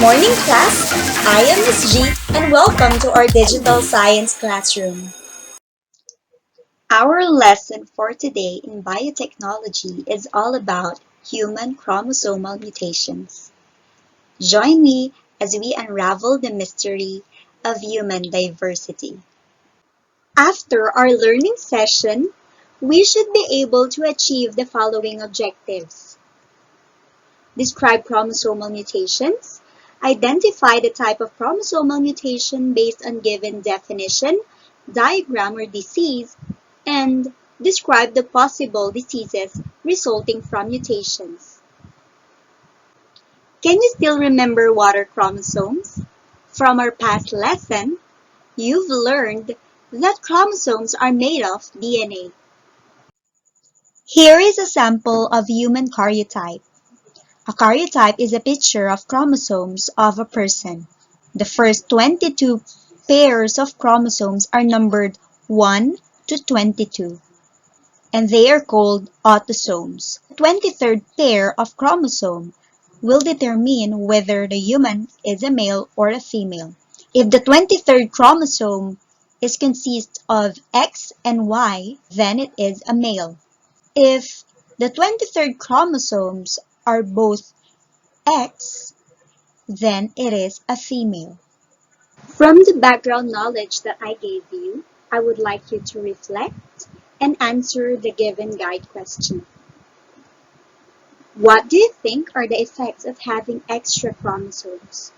morning, class. I am Miss G, and welcome to our digital science classroom. Our lesson for today in biotechnology is all about human chromosomal mutations. Join me as we unravel the mystery of human diversity. After our learning session, we should be able to achieve the following objectives. Describe chromosomal mutations. Identify the type of chromosomal mutation based on given definition, diagram, or disease, and describe the possible diseases resulting from mutations. Can you still remember what are chromosomes? From our past lesson, you've learned that chromosomes are made of DNA. Here is a sample of human karyotype. A karyotype is a picture of chromosomes of a person. The first 22 pairs of chromosomes are numbered 1 to 22, and they are called autosomes. The 23rd pair of chromosome will determine whether the human is a male or a female. If the 23rd chromosome is consists of X and Y, then it is a male. If the 23rd chromosomes are both X, then it is a female. From the background knowledge that I gave you, I would like you to reflect and answer the given guide question. What do you think are the effects of having extra chromosomes?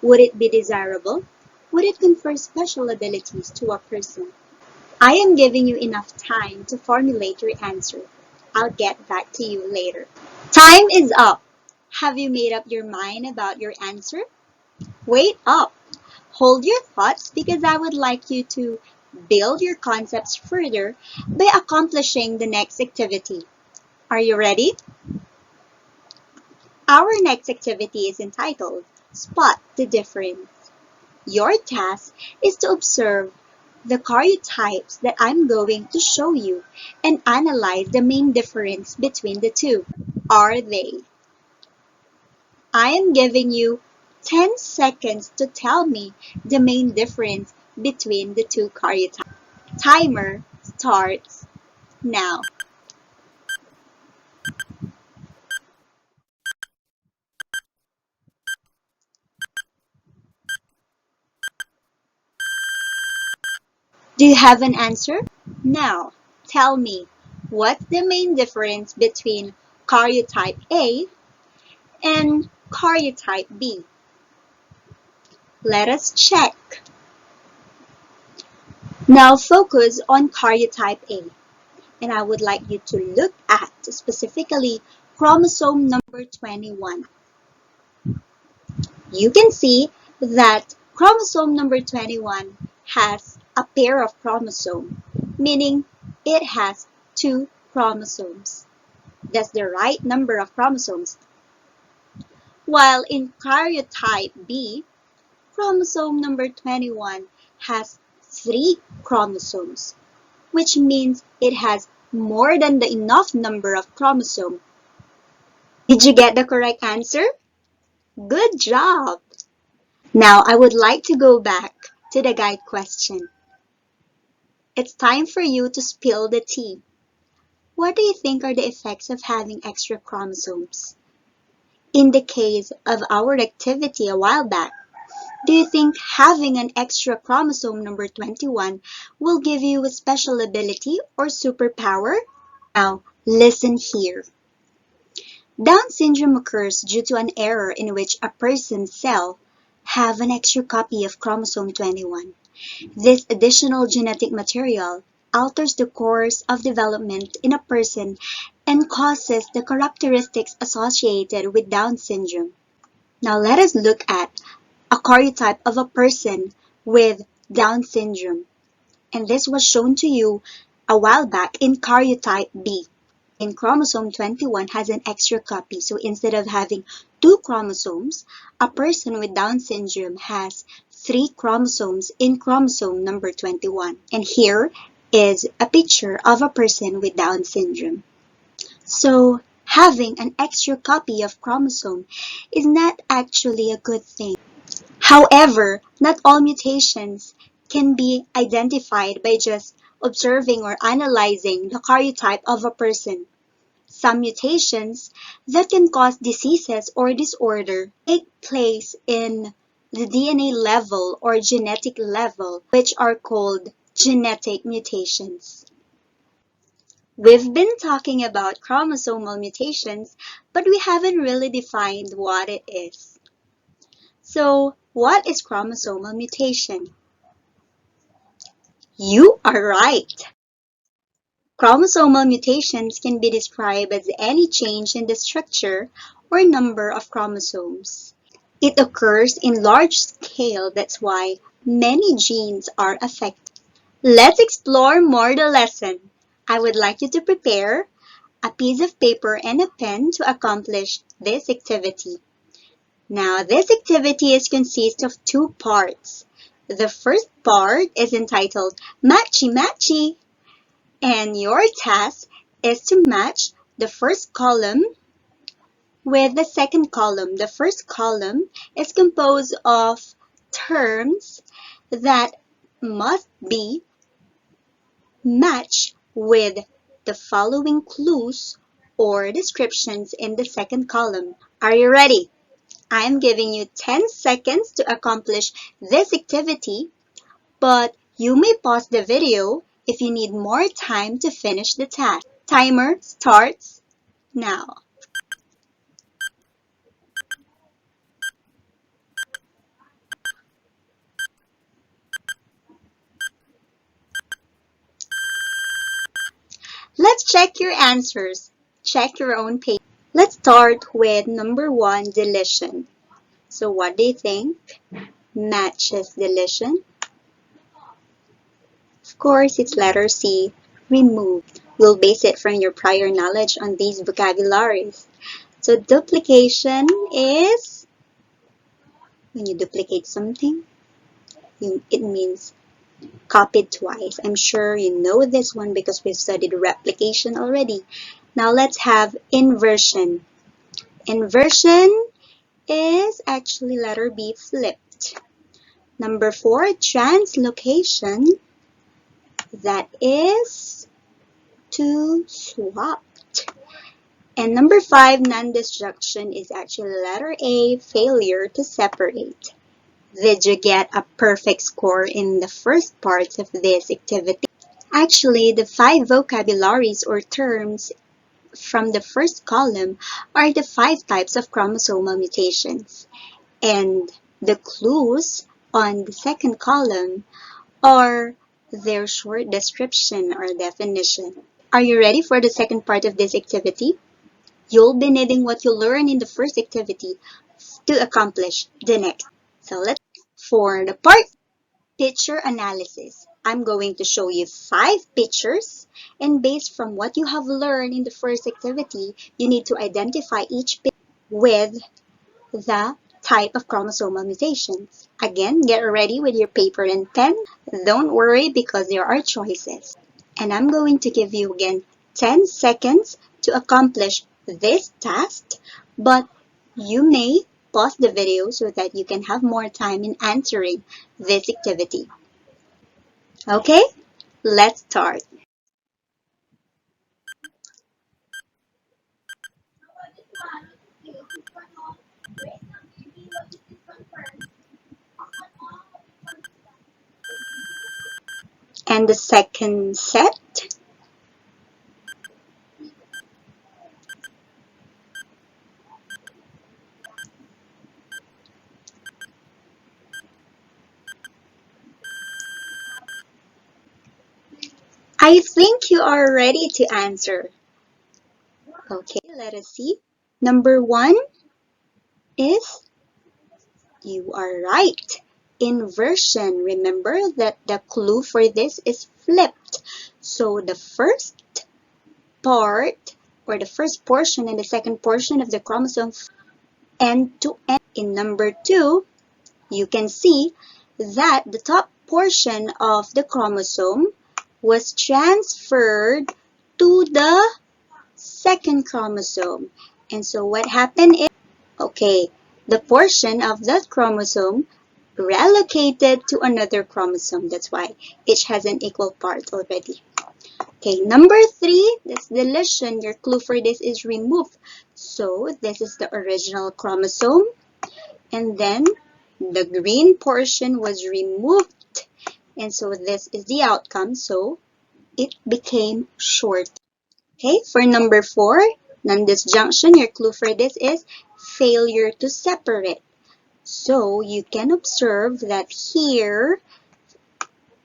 Would it be desirable? Would it confer special abilities to a person? I am giving you enough time to formulate your answer. I'll get back to you later. Time is up. Have you made up your mind about your answer? Wait up. Hold your thoughts because I would like you to build your concepts further by accomplishing the next activity. Are you ready? Our next activity is entitled Spot the Difference. Your task is to observe the karyotypes that I'm going to show you and analyze the main difference between the two. Are they? I am giving you 10 seconds to tell me the main difference between the two karyotypes. Timer starts now. Do you have an answer? Now, tell me, what's the main difference between karyotype A and karyotype B? Let us check. Now focus on karyotype A, and I would like you to look at specifically chromosome number 21. You can see that chromosome number 21 has a pair of chromosomes, meaning it has 2 chromosomes. That's the right number of chromosomes. While in karyotype B, chromosome number 21 has 3 chromosomes, which means it has more than the enough number of chromosomes. Did you get the correct answer? Good job! Now I would like to go back to the guide question. It's time for you to spill the tea. What do you think are the effects of having extra chromosomes? In the case of our activity a while back, do you think having an extra chromosome number 21 will give you a special ability or superpower? Now, listen here. Down syndrome occurs due to an error in which a person's cell have an extra copy of chromosome 21. This additional genetic material alters the course of development in a person and causes the characteristics associated with Down syndrome. Now let us look at a karyotype of a person with Down syndrome. And this was shown to you a while back in karyotype B. In chromosome 21 has an extra copy. So instead of having 2 chromosomes, a person with Down syndrome has 3 chromosomes in chromosome number 21. And here is a picture of a person with Down syndrome. So having an extra copy of chromosome is not actually a good thing. However, not all mutations can be identified by just observing or analyzing the karyotype of a person. Some mutations that can cause diseases or disorder take place in the DNA level or genetic level, which are called genetic mutations. We've been talking about chromosomal mutations, but we haven't really defined what it is. So, what is chromosomal mutation? You are right! Chromosomal mutations can be described as any change in the structure or number of chromosomes. It occurs in large scale, that's why many genes are affected. Let's explore more the lesson. I would like you to prepare a piece of paper and a pen to accomplish this activity. Now, this activity consists of two parts. The first part is entitled Matchy Matchy, and your task is to match the first column with the second column. The first column is composed of terms that must be matched with the following clues or descriptions in the second column. Are you ready? I am giving you 10 seconds to accomplish this activity, but you may pause the video if you need more time to finish the task. Timer starts now. Let's check your answers. Check your own page. Let's start with number 1, deletion. So what do you think matches deletion? Of course, it's letter C, remove. You'll base it from your prior knowledge on these vocabularies. So duplication is when you duplicate something, it means copied twice. I'm sure you know this one because we've studied replication already. Now let's have inversion. Inversion is actually letter B, flipped. Number 4, translocation. That is to swap. And number 5, non-destruction is actually letter A, failure to separate. Did you get a perfect score in the first part of this activity? Actually, the 5 vocabularies or terms from the first column are the 5 types of chromosomal mutations. And the clues on the second column are their short description or definition. Are you ready for the second part of this activity? You'll be needing what you learned in the first activity to accomplish the next. So for the part picture analysis, I'm going to show you 5 pictures, and based from what you have learned in the first activity, you need to identify each picture with the type of chromosomal mutations. Again, get ready with your paper and pen. Don't worry because there are choices. And I'm going to give you again 10 seconds to accomplish this task, but you may pause the video so that you can have more time in answering this activity. Okay, let's start. And the second set. I think you are ready to answer. Okay, let us see. Number 1 is, you are right, inversion. Remember that the clue for this is flipped. So the first part or the first portion and the second portion of the chromosome end to end. In number 2, you can see that the top portion of the chromosome was transferred to the second chromosome. And so what happened is, okay, the portion of that chromosome relocated to another chromosome. That's why each has an equal part already. Okay, number 3, this deletion. Your clue for this is remove. So this is the original chromosome, and then the green portion was removed, and so this is the outcome. So it became short. Okay, for number 4, non-disjunction. Your clue for this is failure to separate. So you can observe that here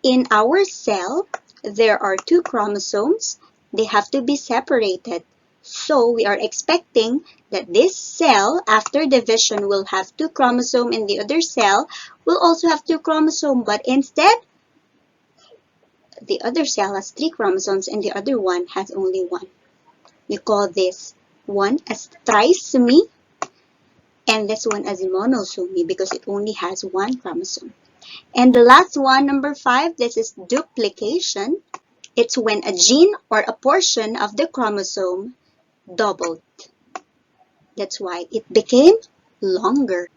in our cell, there are 2 chromosomes. They have to be separated. So we are expecting that this cell, after division, will have 2 chromosomes, and the other cell will also have 2 chromosomes. But instead, the other cell has 3 chromosomes and the other one has only 1. We call this one as trisomy and this one as monosomy because it only has 1 chromosome. And the last one, number 5, this is duplication. It's when a gene or a portion of the chromosome doubled. That's why it became longer.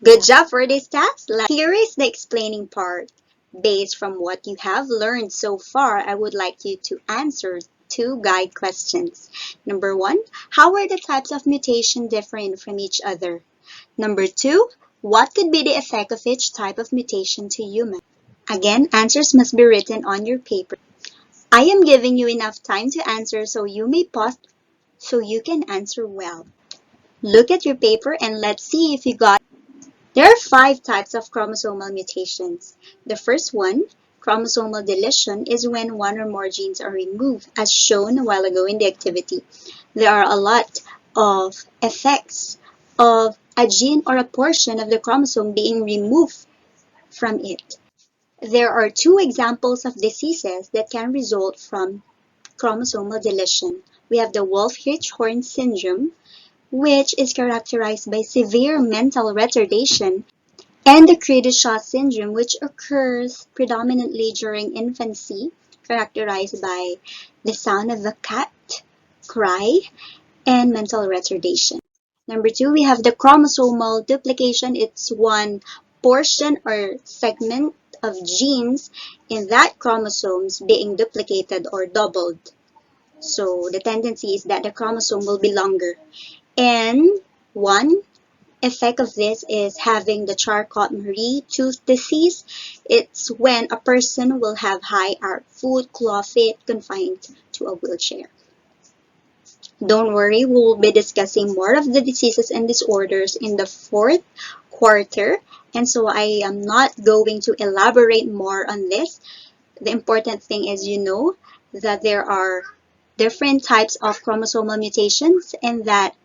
Good job for this task. Here is the explaining part. Based from what you have learned so far, I would like you to answer 2 guide questions. Number 1, how are the types of mutation different from each other? Number 2, what could be the effect of each type of mutation to humans? Again, answers must be written on your paper. I am giving you enough time to answer, so you may pause so you can answer well. Look at your paper and let's see if you got it. There are 5 types of chromosomal mutations. The first one, chromosomal deletion, is when one or more genes are removed, as shown a while ago in the activity. There are a lot of effects of a gene or a portion of the chromosome being removed from it. There are 2 examples of diseases that can result from chromosomal deletion. We have the Wolff-Hirschhorn syndrome, which is characterized by severe mental retardation, and the Cri-du-Chat syndrome, which occurs predominantly during infancy, characterized by the sound of a cat cry and mental retardation. Number 2, we have the chromosomal duplication. It's one portion or segment of genes in that chromosomes being duplicated or doubled. So the tendency is that the chromosome will be longer. And one effect of this is having the Charcot-Marie tooth disease. It's when a person will have high foot, claw feet, confined to a wheelchair. Don't worry, we will be discussing more of the diseases and disorders in the 4th quarter. And so I am not going to elaborate more on this. The important thing is you know that there are different types of chromosomal mutations and that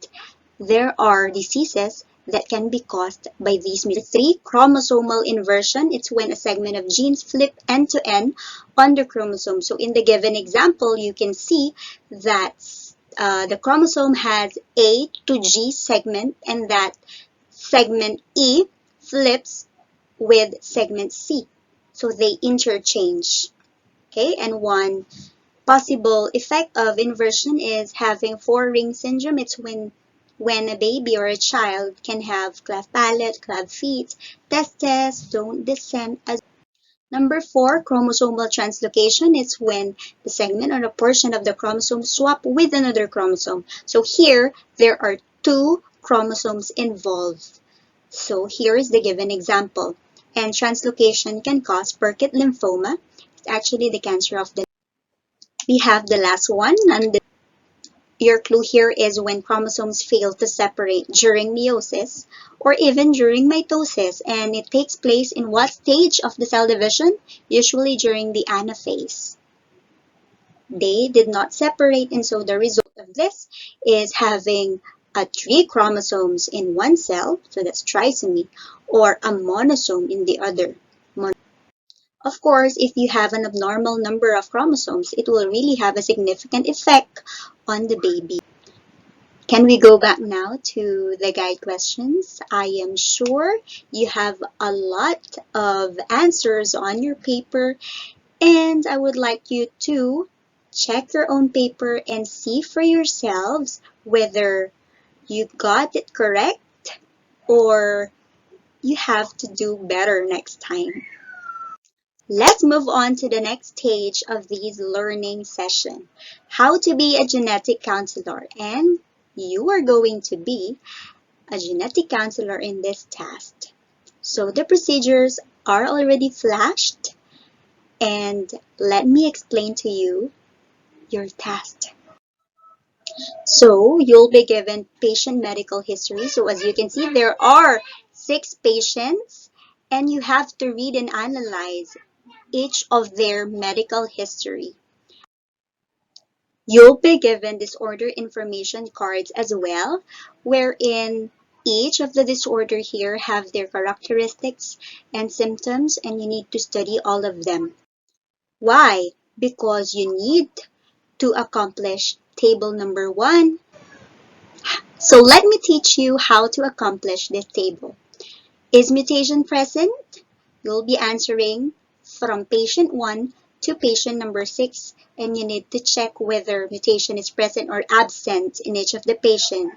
there are diseases that can be caused by these mutations. 3, chromosomal inversion. It's when a segment of genes flip end to end on the chromosome. So in the given example, you can see that the chromosome has A to G segment and that segment E flips with segment C. So they interchange. Okay, and one possible effect of inversion is having 4-ring syndrome. It's when a baby or a child can have cleft palate, cleft feet, testes don't descend as. Number 4, chromosomal translocation. It's when the segment or a portion of the chromosome swap with another chromosome. So here, there are 2 chromosomes involved. So here is the given example. And translocation can cause Burkitt lymphoma. It's actually the cancer of the. We have the last one, and your clue here is when chromosomes fail to separate during meiosis or even during mitosis, and it takes place in what stage of the cell division? Usually during the anaphase. They did not separate, and so the result of this is having 3 chromosomes in one cell, so that's trisomy, or a monosome in the other. Of course, if you have an abnormal number of chromosomes, it will really have a significant effect on the baby. Can we go back now to the guide questions? I am sure you have a lot of answers on your paper, and I would like you to check your own paper and see for yourselves whether you got it correct or you have to do better next time. Let's move on to the next stage of this learning session, how to be a genetic counselor. And you are going to be a genetic counselor in this task. So the procedures are already flashed, and let me explain to you your task. So you'll be given patient medical history. So as you can see, there are 6 patients, and you have to read and analyze each of their medical history. You'll be given disorder information cards as well, wherein each of the disorder here have their characteristics and symptoms, and you need to study all of them. Why? Because you need to accomplish table number 1. So let me teach you how to accomplish this table. Is mutation present? You'll be answering from patient 1 to patient number 6, and you need to check whether mutation is present or absent in each of the patient.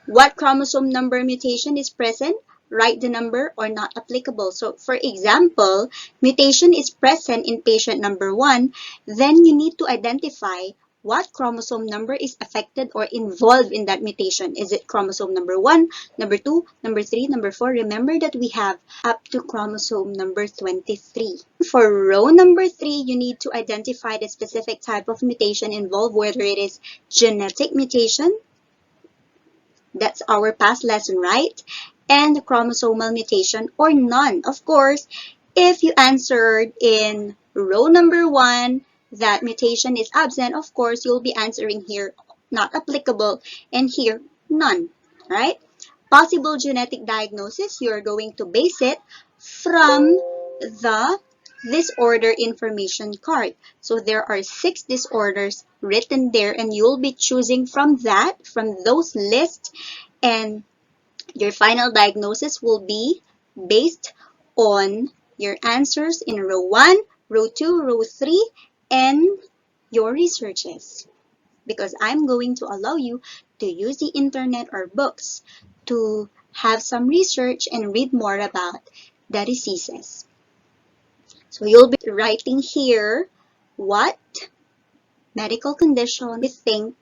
What chromosome number mutation is present? Write the number or not applicable. So for example, mutation is present in patient number 1, then you need to identify what chromosome number is affected or involved in that mutation. Is it chromosome number 1, number 2, number 3, number 4? Remember that we have up to chromosome number 23. For row number 3, you need to identify the specific type of mutation involved, whether it is genetic mutation, that's our past lesson, right? And the chromosomal mutation or none. Of course, if you answered in row number 1 that mutation is absent, of course, you'll be answering here not applicable and here none, right? Possible genetic diagnosis, you're going to base it from the disorder information card. So there are 6 disorders written there, and you'll be choosing from that, from those lists, and your final diagnosis will be based on your answers in row 1, row 2, row 3, and your researches. Because I'm going to allow you to use the internet or books to have some research and read more about the diseases. So you'll be writing here what medical condition you think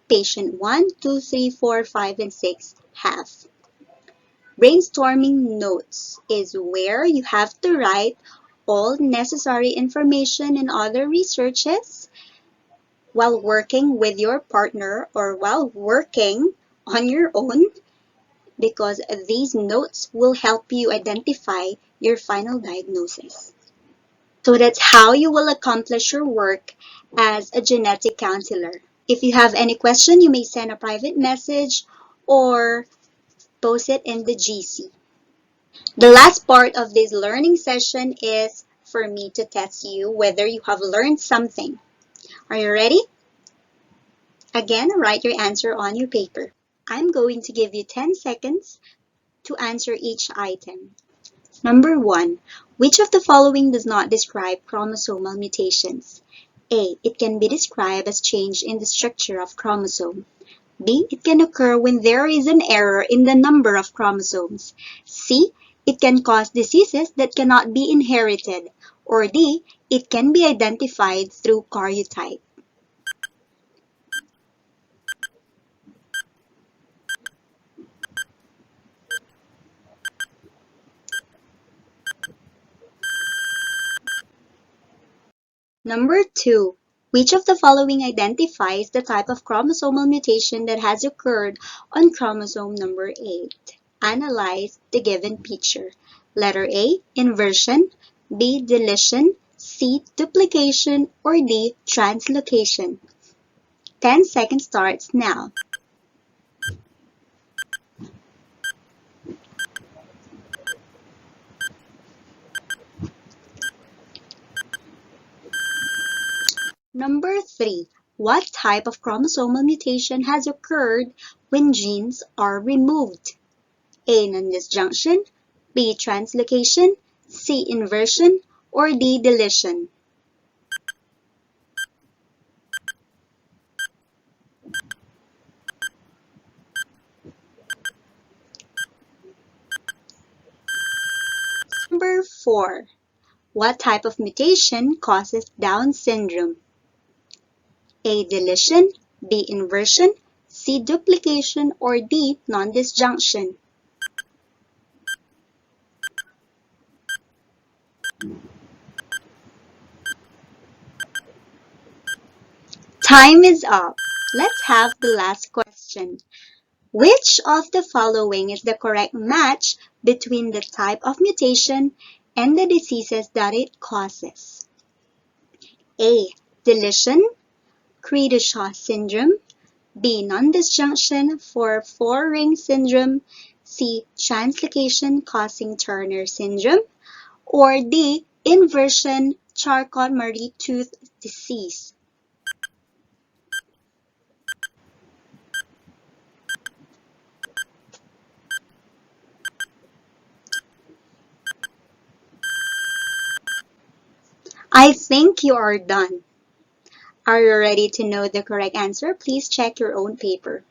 patient 1, 2, 3, 4, 5, and 6 have. Brainstorming notes is where you have to write all necessary information and other researches while working with your partner or while working on your own, because these notes will help you identify your final diagnosis. So that's how you will accomplish your work as a genetic counselor. If you have any question, you may send a private message or post it in the GC. The last part of this learning session is for me to test you whether you have learned something. Are you ready? Again, write your answer on your paper. I'm going to give you 10 seconds to answer each item. Number 1. Which of the following does not describe chromosomal mutations? A. It can be described as change in the structure of chromosome. B. It can occur when there is an error in the number of chromosomes. C. It can cause diseases that cannot be inherited. Or D. It can be identified through karyotype. Number 2. Which of the following identifies the type of chromosomal mutation that has occurred on chromosome number 8? Analyze the given picture. Letter A, inversion, B, deletion, C, duplication, or D, translocation. 10 seconds starts now. Number 3. What type of chromosomal mutation has occurred when genes are removed? A, non-disjunction, B, translocation, C, inversion, or D, deletion. Number 4. What type of mutation causes Down syndrome? A. Deletion, B. Inversion, C. Duplication, or D. Non-disjunction? Time is up. Let's have the last question. Which of the following is the correct match between the type of mutation and the diseases that it causes? A. Deletion, Cri-du-Chat syndrome, B. Non-disjunction for 4-ring syndrome, C. Translocation causing Turner syndrome, or D. Inversion Charcot-Marie-Tooth disease? I think you are done. Are you ready to know the correct answer? Please check your own paper.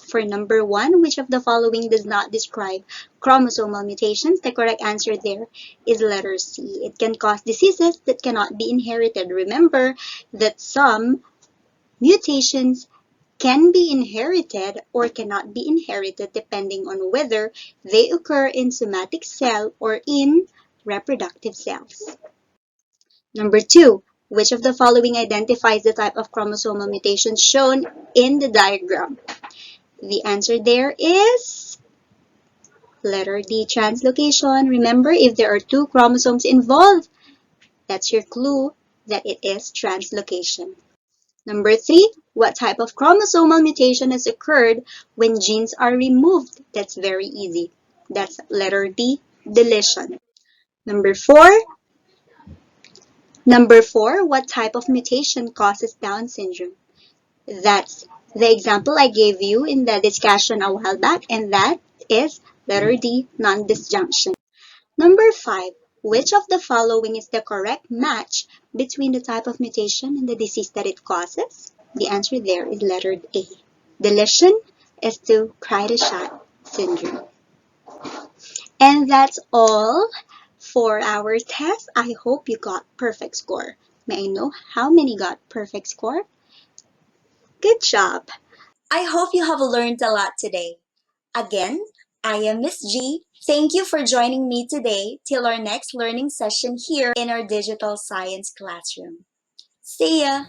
For number 1, which of the following does not describe chromosomal mutations? The correct answer there is letter C. It can cause diseases that cannot be inherited. Remember that some mutations can be inherited or cannot be inherited depending on whether they occur in somatic cell or in reproductive cells. Number 2, which of the following identifies the type of chromosomal mutation shown in the diagram? The answer there is letter D, translocation. Remember, if there are 2 chromosomes involved, that's your clue that it is translocation. Number 3, what type of chromosomal mutation has occurred when genes are removed? That's very easy. That's letter D, deletion. Number 4, what type of mutation causes Down syndrome? That's the example I gave you in the discussion a while back, and that is letter D, non-disjunction. Number 5, which of the following is the correct match between the type of mutation and the disease that it causes? The answer there is letter A. Deletion is to Cri-du-Chat syndrome. And that's all for our test. I hope you got perfect score. May I know how many got perfect score? Good job. I hope you have learned a lot today. Again, I am Miss G. Thank you for joining me today till our next learning session here in our digital science classroom. See ya!